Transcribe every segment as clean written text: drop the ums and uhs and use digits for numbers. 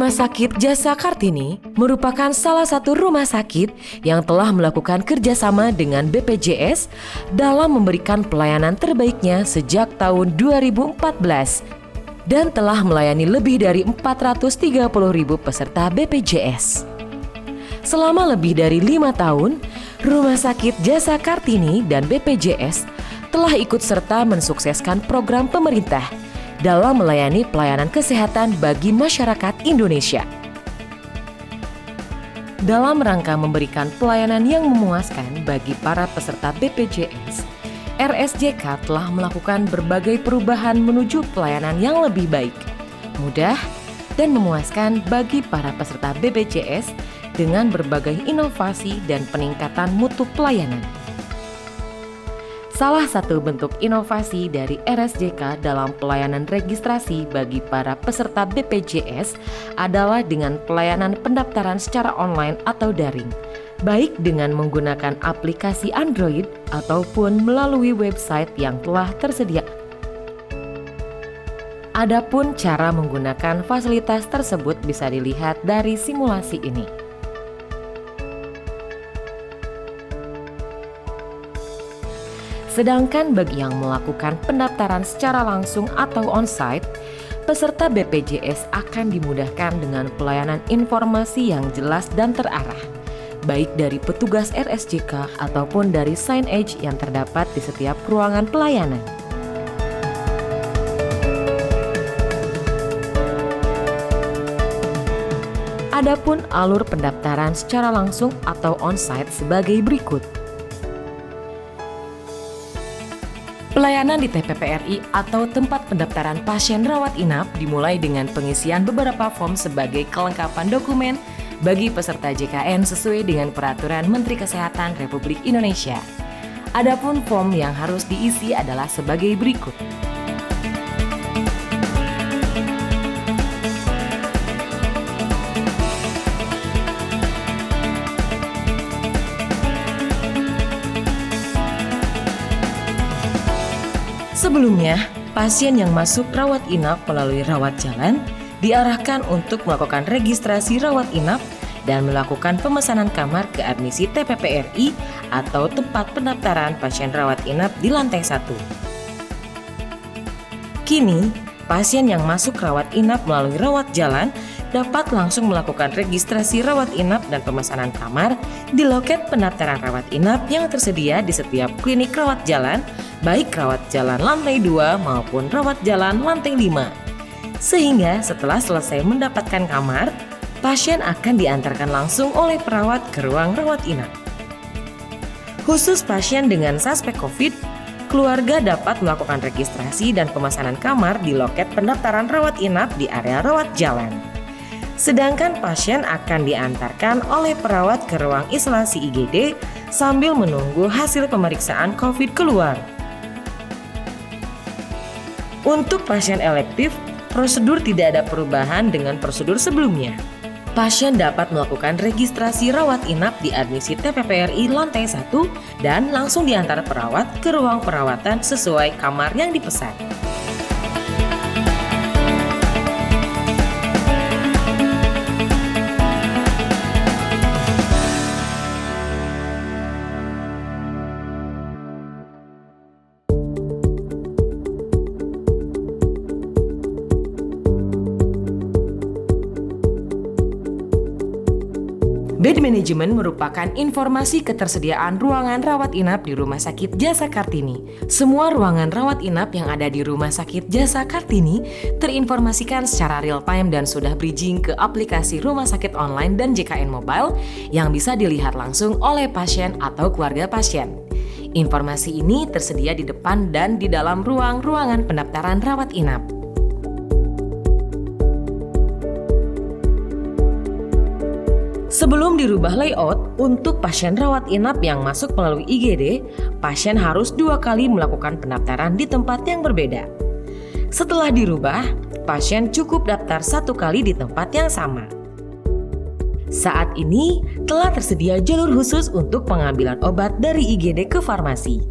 Rumah Sakit Jasa Kartini merupakan salah satu rumah sakit yang telah melakukan kerjasama dengan BPJS dalam memberikan pelayanan terbaiknya sejak tahun 2014 dan telah melayani lebih dari 430.000 peserta BPJS. Selama lebih dari 5 tahun, Rumah Sakit Jasa Kartini dan BPJS telah ikut serta mensukseskan program pemerintah dalam melayani pelayanan kesehatan bagi masyarakat Indonesia. Dalam rangka memberikan pelayanan yang memuaskan bagi para peserta BPJS, RSJK telah melakukan berbagai perubahan menuju pelayanan yang lebih baik, mudah, dan memuaskan bagi para peserta BPJS dengan berbagai inovasi dan peningkatan mutu pelayanan. Salah satu bentuk inovasi dari RSJK dalam pelayanan registrasi bagi para peserta BPJS adalah dengan pelayanan pendaftaran secara online atau daring, baik dengan menggunakan aplikasi Android ataupun melalui website yang telah tersedia. Adapun cara menggunakan fasilitas tersebut bisa dilihat dari simulasi ini. Sedangkan bagi yang melakukan pendaftaran secara langsung atau onsite, peserta BPJS akan dimudahkan dengan pelayanan informasi yang jelas dan terarah, baik dari petugas RSJK ataupun dari signage yang terdapat di setiap ruangan pelayanan. Adapun alur pendaftaran secara langsung atau onsite sebagai berikut. Pelayanan di TPPRI atau tempat pendaftaran pasien rawat inap dimulai dengan pengisian beberapa form sebagai kelengkapan dokumen bagi peserta JKN sesuai dengan Peraturan Menteri Kesehatan Republik Indonesia. Adapun form yang harus diisi adalah sebagai berikut. Sebelumnya, pasien yang masuk rawat inap melalui rawat jalan diarahkan untuk melakukan registrasi rawat inap dan melakukan pemesanan kamar ke admisi TPPRI atau tempat pendaftaran pasien rawat inap di lantai 1. Kini, pasien yang masuk rawat inap melalui rawat jalan dapat langsung melakukan registrasi rawat inap dan pemesanan kamar di loket pendaftaran rawat inap yang tersedia di setiap klinik rawat jalan, baik rawat jalan lantai 2 maupun rawat jalan lantai 5. Sehingga setelah selesai mendapatkan kamar, pasien akan diantarkan langsung oleh perawat ke ruang rawat inap. Khusus pasien dengan suspek COVID, keluarga dapat melakukan registrasi dan pemesanan kamar di loket pendaftaran rawat inap di area rawat jalan. Sedangkan pasien akan diantarkan oleh perawat ke ruang isolasi IGD sambil menunggu hasil pemeriksaan COVID keluar. Untuk pasien elektif, prosedur tidak ada perubahan dengan prosedur sebelumnya. Pasien dapat melakukan registrasi rawat inap di admisi TPPRI lantai 1 dan langsung diantar perawat ke ruang perawatan sesuai kamar yang dipesan. Bed management merupakan informasi ketersediaan ruangan rawat inap di Rumah Sakit Jasa Kartini. Semua ruangan rawat inap yang ada di Rumah Sakit Jasa Kartini terinformasikan secara real time dan sudah bridging ke aplikasi Rumah Sakit Online dan JKN Mobile yang bisa dilihat langsung oleh pasien atau keluarga pasien. Informasi ini tersedia di depan dan di dalam ruangan pendaftaran rawat inap. Sebelum dirubah layout, untuk pasien rawat inap yang masuk melalui IGD, pasien harus 2 kali melakukan pendaftaran di tempat yang berbeda. Setelah dirubah, pasien cukup daftar 1 kali di tempat yang sama. Saat ini, telah tersedia jalur khusus untuk pengambilan obat dari IGD ke farmasi.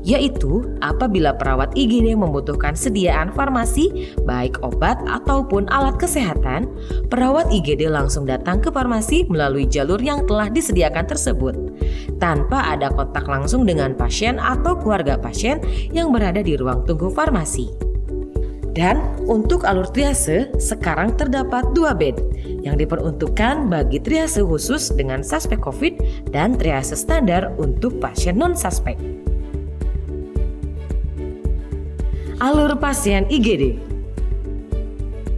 yaitu apabila perawat IGD membutuhkan sediaan farmasi, baik obat ataupun alat kesehatan, perawat IGD langsung datang ke farmasi melalui jalur yang telah disediakan tersebut, tanpa ada kontak langsung dengan pasien atau keluarga pasien yang berada di ruang tunggu farmasi. Dan untuk alur triase, sekarang terdapat 2 bed yang diperuntukkan bagi triase khusus dengan suspek COVID dan triase standar untuk pasien non-suspek. Alur pasien IGD.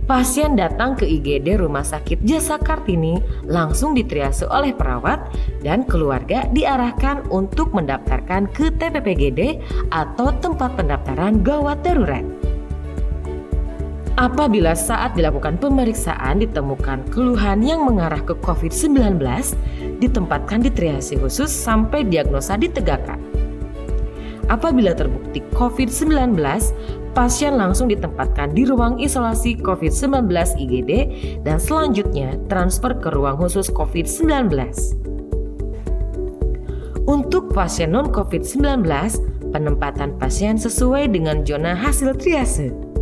Pasien datang ke IGD Rumah Sakit Jasa Kartini langsung ditriase oleh perawat dan keluarga diarahkan untuk mendaftarkan ke TPPGD atau tempat pendaftaran gawat darurat. Apabila saat dilakukan pemeriksaan ditemukan keluhan yang mengarah ke COVID-19, ditempatkan di triase khusus sampai diagnosa ditegakkan. Apabila terbukti COVID-19, pasien langsung ditempatkan di ruang isolasi COVID-19 IGD dan selanjutnya transfer ke ruang khusus COVID-19. Untuk pasien non-COVID-19, penempatan pasien sesuai dengan zona hasil triase.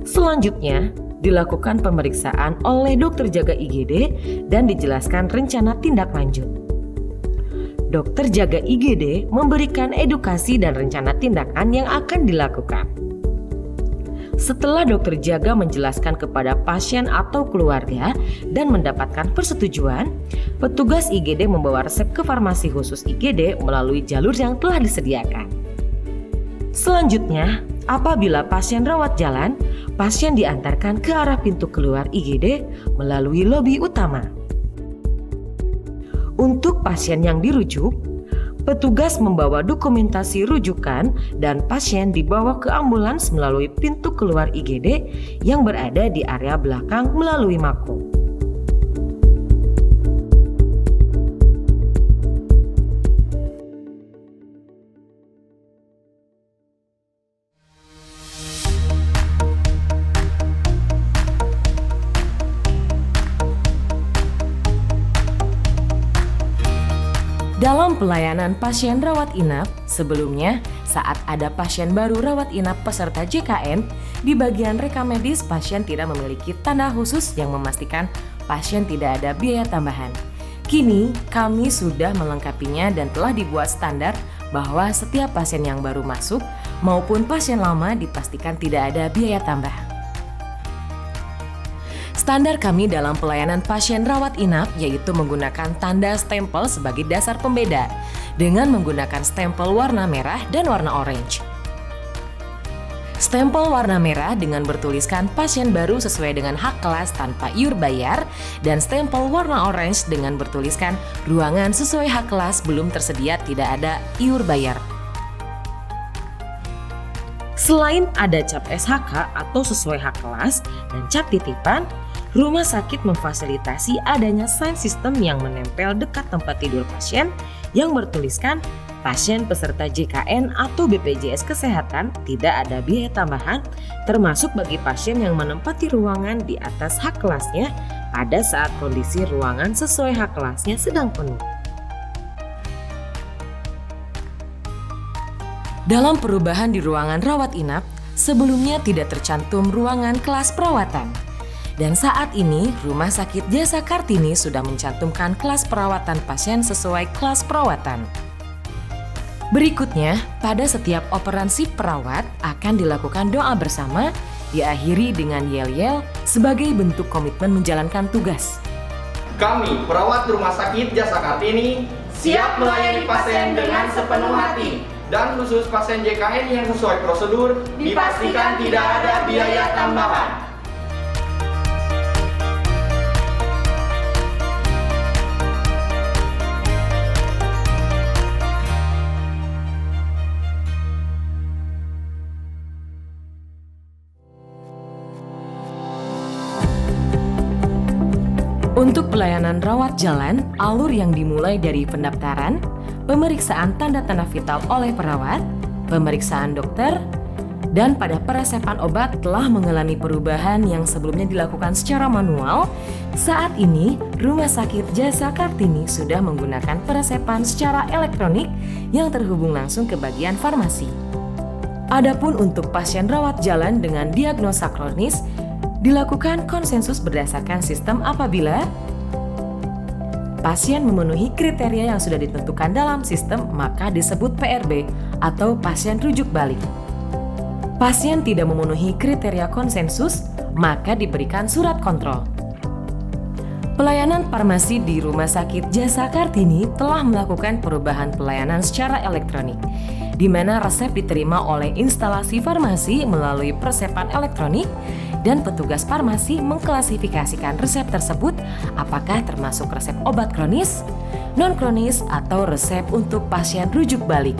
Selanjutnya, dilakukan pemeriksaan oleh dokter jaga IGD dan dijelaskan rencana tindak lanjut. Dokter jaga IGD memberikan edukasi dan rencana tindakan yang akan dilakukan. Setelah dokter jaga menjelaskan kepada pasien atau keluarga dan mendapatkan persetujuan, petugas IGD membawa resep ke farmasi khusus IGD melalui jalur yang telah disediakan. Selanjutnya, apabila pasien rawat jalan, pasien diantarkan ke arah pintu keluar IGD melalui lobi utama. Untuk pasien yang dirujuk, petugas membawa dokumentasi rujukan dan pasien dibawa ke ambulans melalui pintu keluar IGD yang berada di area belakang melalui mako. Dalam pelayanan pasien rawat inap, sebelumnya saat ada pasien baru rawat inap peserta JKN, di bagian rekam medis pasien tidak memiliki tanda khusus yang memastikan pasien tidak ada biaya tambahan. Kini kami sudah melengkapinya dan telah dibuat standar bahwa setiap pasien yang baru masuk maupun pasien lama dipastikan tidak ada biaya tambahan. Standar kami dalam pelayanan pasien rawat inap yaitu menggunakan tanda stempel sebagai dasar pembeda dengan menggunakan stempel warna merah dan warna orange. Stempel warna merah dengan bertuliskan pasien baru sesuai dengan hak kelas tanpa iur bayar dan stempel warna orange dengan bertuliskan ruangan sesuai hak kelas belum tersedia tidak ada iur bayar. Selain ada cap SHK atau sesuai hak kelas dan cap titipan, rumah sakit memfasilitasi adanya sign system yang menempel dekat tempat tidur pasien yang bertuliskan pasien peserta JKN atau BPJS Kesehatan tidak ada biaya tambahan termasuk bagi pasien yang menempati ruangan di atas hak kelasnya pada saat kondisi ruangan sesuai hak kelasnya sedang penuh. Dalam perubahan di ruangan rawat inap, sebelumnya tidak tercantum ruangan kelas perawatan. Dan saat ini, Rumah Sakit Jasa Kartini sudah mencantumkan kelas perawatan pasien sesuai kelas perawatan. Berikutnya, pada setiap operasi perawat akan dilakukan doa bersama, diakhiri dengan yel-yel sebagai bentuk komitmen menjalankan tugas. Kami, perawat Rumah Sakit Jasa Kartini, siap melayani pasien dengan sepenuh hati. Dan khusus pasien JKN yang sesuai prosedur, dipastikan tidak ada biaya tambahan. Untuk pelayanan rawat jalan, alur yang dimulai dari pendaftaran, pemeriksaan tanda-tanda vital oleh perawat, pemeriksaan dokter, Dan pada peresepan obat telah mengalami perubahan yang sebelumnya dilakukan secara manual. Saat ini, Rumah Sakit Jasa Kartini sudah menggunakan peresepan secara elektronik yang terhubung langsung ke bagian farmasi. Adapun untuk pasien rawat jalan dengan diagnosa kronis, dilakukan konsensus berdasarkan sistem apabila pasien memenuhi kriteria yang sudah ditentukan dalam sistem, maka disebut PRB atau pasien rujuk balik. Pasien tidak memenuhi kriteria konsensus, maka diberikan surat kontrol. Pelayanan farmasi di Rumah Sakit Jasa Kartini telah melakukan perubahan pelayanan secara elektronik, di mana resep diterima oleh instalasi farmasi melalui peresepan elektronik dan petugas farmasi mengklasifikasikan resep tersebut apakah termasuk resep obat kronis, non-kronis, atau resep untuk pasien rujuk balik.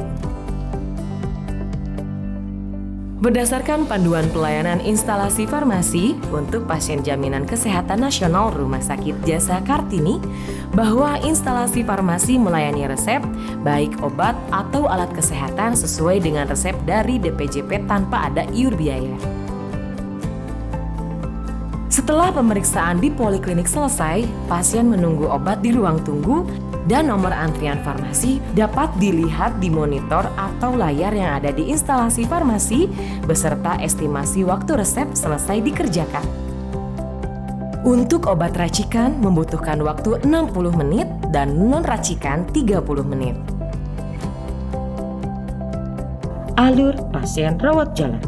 Berdasarkan panduan pelayanan instalasi farmasi untuk pasien jaminan kesehatan nasional Rumah Sakit Jasa Kartini, bahwa instalasi farmasi melayani resep, baik obat atau alat kesehatan sesuai dengan resep dari DPJP tanpa ada iur biaya. Setelah pemeriksaan di poliklinik selesai, pasien menunggu obat di ruang tunggu dan nomor antrian farmasi dapat dilihat di monitor atau layar yang ada di instalasi farmasi beserta estimasi waktu resep selesai dikerjakan. Untuk obat racikan membutuhkan waktu 60 menit dan non-racikan 30 menit. Alur pasien rawat jalan.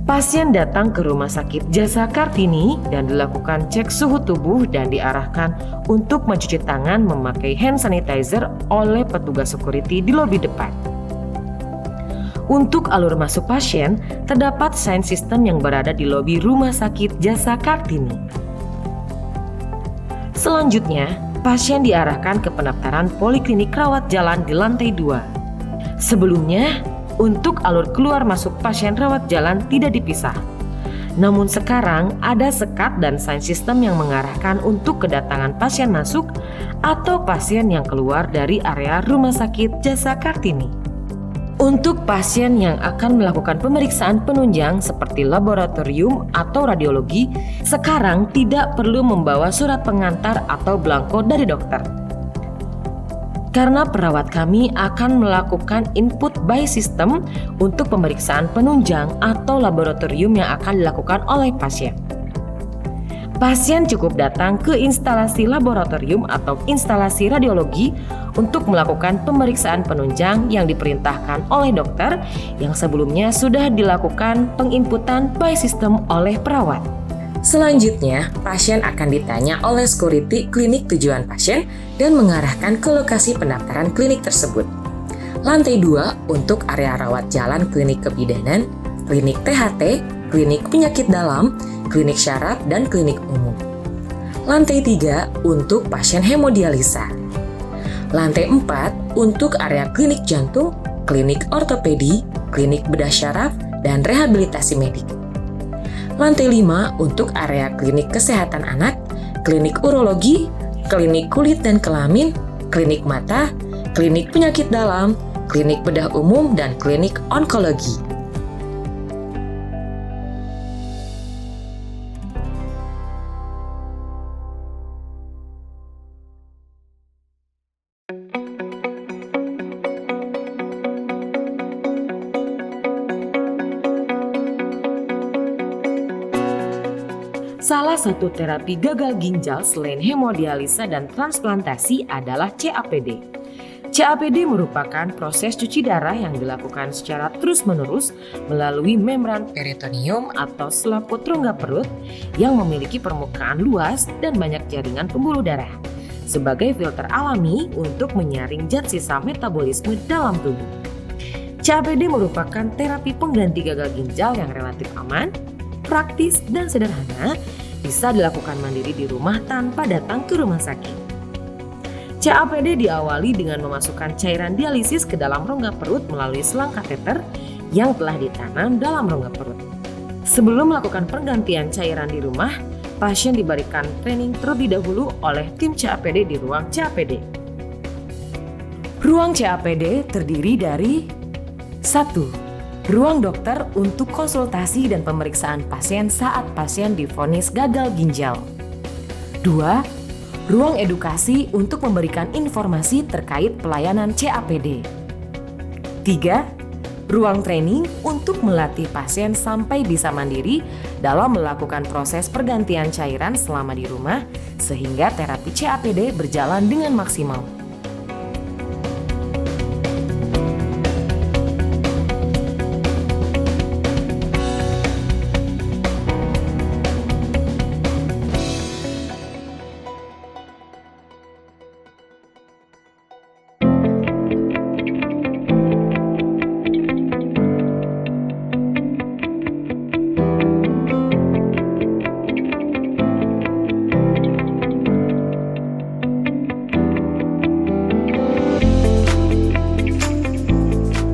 Pasien datang ke Rumah Sakit Jasa Kartini dan dilakukan cek suhu tubuh dan diarahkan untuk mencuci tangan memakai hand sanitizer oleh petugas security di lobi depan. Untuk alur masuk pasien, terdapat sign system yang berada di lobi Rumah Sakit Jasa Kartini. Selanjutnya, pasien diarahkan ke pendaftaran poliklinik rawat jalan di lantai 2. Sebelumnya, untuk alur keluar masuk pasien rawat jalan tidak dipisah. Namun sekarang ada sekat dan sign system yang mengarahkan untuk kedatangan pasien masuk atau pasien yang keluar dari area Rumah Sakit Jasa Kartini. Untuk pasien yang akan melakukan pemeriksaan penunjang seperti laboratorium atau radiologi, sekarang tidak perlu membawa surat pengantar atau belangko dari dokter. Karena perawat kami akan melakukan input by system untuk pemeriksaan penunjang atau laboratorium yang akan dilakukan oleh pasien. Pasien cukup datang ke instalasi laboratorium atau instalasi radiologi untuk melakukan pemeriksaan penunjang yang diperintahkan oleh dokter yang sebelumnya sudah dilakukan penginputan by system oleh perawat. Selanjutnya, pasien akan ditanya oleh security klinik tujuan pasien dan mengarahkan ke lokasi pendaftaran klinik tersebut. Lantai 2 untuk area rawat jalan klinik kebidanan, klinik THT, klinik penyakit dalam, klinik syaraf, dan klinik umum. Lantai 3 untuk pasien hemodialisa. Lantai 4 untuk area klinik jantung, klinik ortopedi, klinik bedah syaraf, dan rehabilitasi medik. Lantai 5 untuk area klinik kesehatan anak, klinik urologi, klinik kulit dan kelamin, klinik mata, klinik penyakit dalam, klinik bedah umum, dan klinik onkologi. Salah satu terapi gagal ginjal selain hemodialisa dan transplantasi adalah CAPD. CAPD merupakan proses cuci darah yang dilakukan secara terus-menerus melalui membran peritoneum atau selaput rongga perut yang memiliki permukaan luas dan banyak jaringan pembuluh darah sebagai filter alami untuk menyaring zat sisa metabolisme dalam tubuh. CAPD merupakan terapi pengganti gagal ginjal yang relatif aman, praktis, dan sederhana, bisa dilakukan mandiri di rumah tanpa datang ke rumah sakit. CAPD diawali dengan memasukkan cairan dialisis ke dalam rongga perut melalui selang kateter yang telah ditanam dalam rongga perut. Sebelum melakukan penggantian cairan di rumah, pasien diberikan training terlebih dahulu oleh tim CAPD di ruang CAPD. Ruang CAPD terdiri dari 1. Ruang dokter untuk konsultasi dan pemeriksaan pasien saat pasien divonis gagal ginjal. 2. Ruang edukasi untuk memberikan informasi terkait pelayanan CAPD. 3. Ruang training untuk melatih pasien sampai bisa mandiri dalam melakukan proses pergantian cairan selama di rumah sehingga terapi CAPD berjalan dengan maksimal.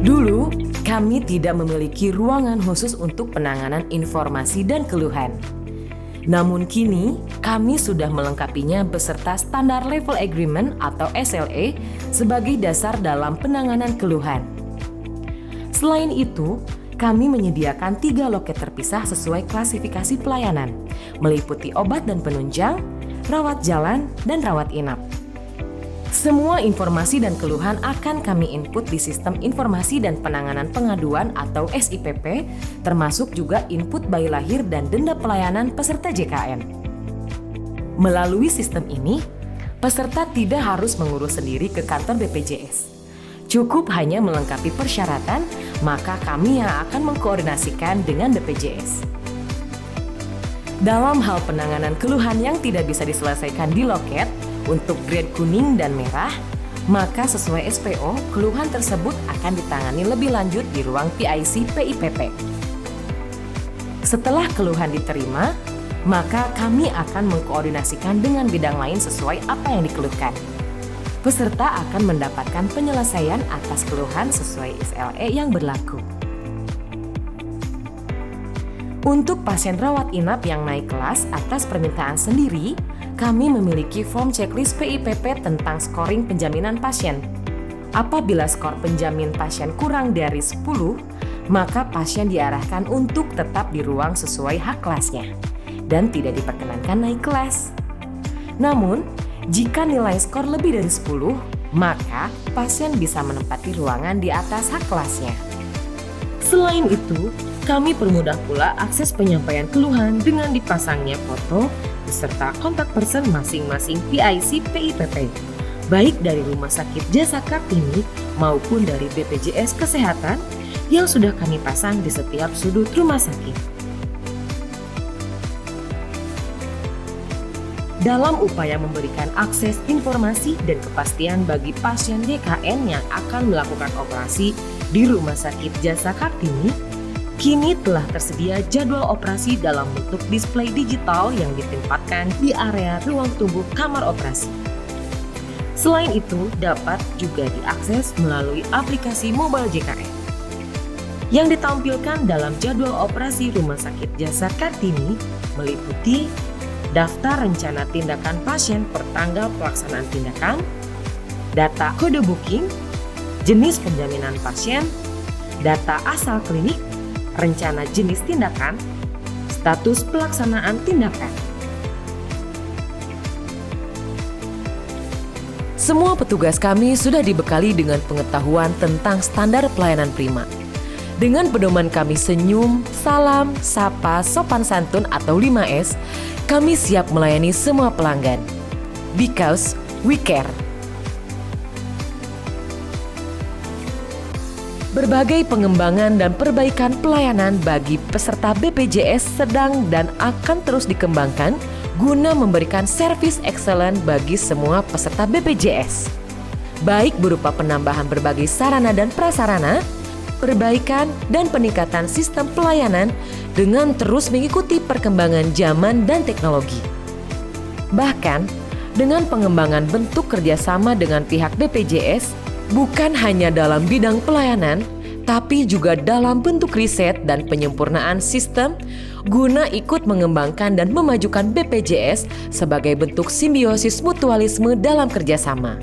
Dulu, kami tidak memiliki ruangan khusus untuk penanganan informasi dan keluhan. Namun kini, kami sudah melengkapinya beserta Standar Level Agreement atau SLA sebagai dasar dalam penanganan keluhan. Selain itu, kami menyediakan 3 loket terpisah sesuai klasifikasi pelayanan, meliputi obat dan penunjang, rawat jalan, dan rawat inap. Semua informasi dan keluhan akan kami input di Sistem Informasi dan Penanganan Pengaduan atau SIPP, termasuk juga input bayi lahir dan denda pelayanan peserta JKN. Melalui sistem ini, peserta tidak harus mengurus sendiri ke kantor BPJS. Cukup hanya melengkapi persyaratan, maka kami yang akan mengkoordinasikan dengan BPJS. Dalam hal penanganan keluhan yang tidak bisa diselesaikan di loket, untuk grade kuning dan merah, maka sesuai SPO, keluhan tersebut akan ditangani lebih lanjut di ruang PIC PIPP. Setelah keluhan diterima, maka kami akan mengkoordinasikan dengan bidang lain sesuai apa yang dikeluhkan. Peserta akan mendapatkan penyelesaian atas keluhan sesuai SLA yang berlaku. Untuk pasien rawat inap yang naik kelas atas permintaan sendiri, kami memiliki form checklist PIPP tentang scoring penjaminan pasien. Apabila skor penjamin pasien kurang dari 10, maka pasien diarahkan untuk tetap di ruang sesuai hak kelasnya dan tidak diperkenankan naik kelas. Namun, jika nilai skor lebih dari 10, maka pasien bisa menempati ruangan di atas hak kelasnya. Selain itu, kami permudah pula akses penyampaian keluhan dengan dipasangnya foto beserta kontak person masing-masing PIC PIPP, baik dari Rumah Sakit Jasa Kartini maupun dari BPJS Kesehatan yang sudah kami pasang di setiap sudut rumah sakit. Dalam upaya memberikan akses informasi dan kepastian bagi pasien JKN yang akan melakukan operasi di Rumah Sakit Jasa Kartini, kini telah tersedia jadwal operasi dalam bentuk display digital yang ditempatkan di area ruang tunggu kamar operasi. Selain itu, dapat juga diakses melalui aplikasi mobile JKN. Yang ditampilkan dalam jadwal operasi Rumah Sakit Jasa Kartini meliputi daftar rencana tindakan pasien per tanggal pelaksanaan tindakan, data kode booking, jenis penjaminan pasien, data asal klinik, rencana jenis tindakan, status pelaksanaan tindakan. Semua petugas kami sudah dibekali dengan pengetahuan tentang standar pelayanan prima. Dengan pedoman kami senyum, salam, sapa, sopan santun atau 5S, kami siap melayani semua pelanggan. Because we care. Berbagai pengembangan dan perbaikan pelayanan bagi peserta BPJS sedang dan akan terus dikembangkan guna memberikan servis excellent bagi semua peserta BPJS. Baik berupa penambahan berbagai sarana dan prasarana, perbaikan dan peningkatan sistem pelayanan dengan terus mengikuti perkembangan zaman dan teknologi. Bahkan, dengan pengembangan bentuk kerjasama dengan pihak BPJS, bukan hanya dalam bidang pelayanan, tapi juga dalam bentuk riset dan penyempurnaan sistem guna ikut mengembangkan dan memajukan BPJS sebagai bentuk simbiosis mutualisme dalam kerjasama.